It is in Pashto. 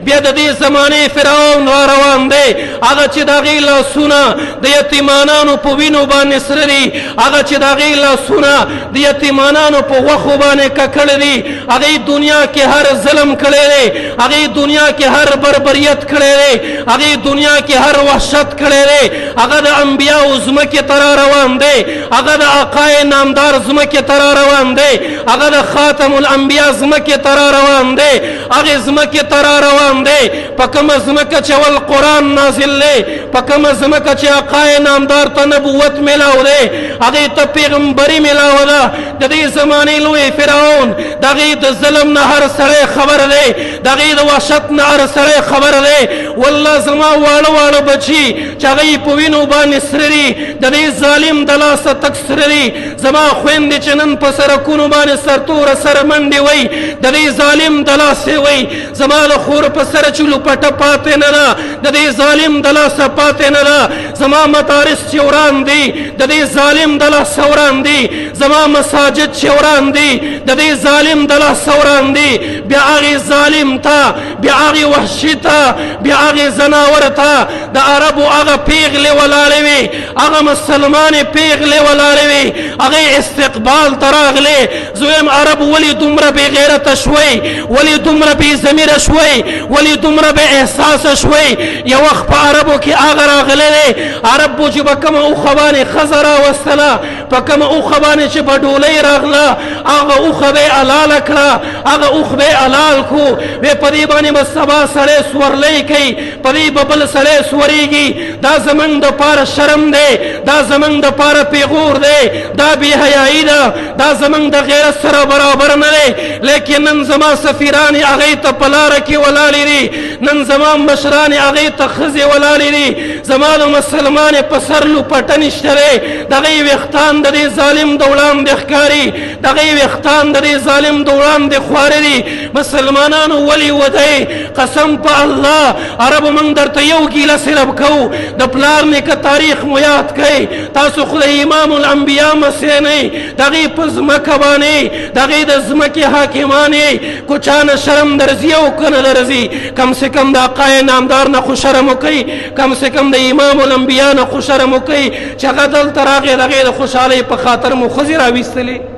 بیا د دې زمانې فرعون را روان دی هغه چې د هغې لاسونه د یتیمانانو په وینو باندې سره دي هغه چې د هغې لاسونه د یتیمانانو په غوښو باندې ککړ دي هغې دنیا کې هر ظلم کړی دی هغې دنیا کې هر بربریت کړی دی هغې دنیا کې هر وحشت کړی دی هغه د انبیاو ځمکې ته را روان دی هغه د آقای نامدار ځمکې ته را روان دی هغه د خاتم الانبیا ځمکې ته را روان دی هغې ځمکې ته را روان دی په کومه ځمکه چې اول قرآن نازل دی په کومه ځمکه چې آقای نامدار ته نبوت میلاو دی هغې ته پیغمبري میلاوه ده د دې زمانې لوی فرعون د هغې د ظلم نه هر سړی خبر دی د هغې د وحشت نه هر سړی خبر دی والله زما واړه واړه بچي چې هغې په وینو باندې سره دي د دې ظالم د لاسه تک سره دي زما خویندې چې نن په سرکونو باندې سرتوره سره منډې وی د دې ظالم د لاسې وی زما د خور په سره چې لوپټه پاتې نه ده د دې ظالم د لاسه پاتې نه ده زما مدارس چې وران دي د دې ظالم د لاسه وران دي زما مساجد چې وران دي د دې ظالم د لاسه وران دي بیا هغې ظالم ته بیا هغې وحشي ته بیا هغې زناور ته د عربو هغه پیغلې ولاړې وي هغه مسلمانې پیغلې ولاړې وي هغې استقبال ته راغلې زه وایم عرب ولې دومره بې غیرته شوی ولې دومره بې ضمیره شوی ولې دومره بې احساسه شوی یو وخت په عربو کې هغه راغلی دی عربو چې به کومه اوښه باندې ښځه راوستله په کومه اوښه باندې چې په ډولۍ راغله هغه اوښه به یې حلاله کړه هغه اوښ به یې حلال کړو وی په دې باندې به سبا سړی سورلی کوي په دې به بل سړی سورېږي دا زمونږ دپاره شرم دی دا زمونږ دپاره پیغور دی دا بې حیایي ده دا زمونږ د غیرت سره برابر نه دی لیکن نن زما سفیران هغې ته په لاره کې ولاړې دي نن زما مشران هغې ته ښځې ولاړې دي زما د مسلمانې په سر لوپټه نشته دی د هغې ویښتان د دې ظالم د وړاندې ښکاري د هغې ویښتان د دې ظالم د وړاندې خوارې دي مسلمانانو ولې ودئ قسم په الله عربو موږ درته یو ګیله صرف کوو د پلار نیکه تاریخ مو یاد کړئ تاسو خو د امام الانبیا مسیح نه د هغې په ځمکه باندې د هغې د ځمکې حاکمان یې کو چا نه شرم درځي او که نه درځي کم سے کم د آقای نامدار نه خو شرم وکئ کم سے کم د امام الانبیا نه خو شرم وکئ چې هغه دلته راغی د هغې د خوشحالۍ په خاطر مو ښځې راویستلې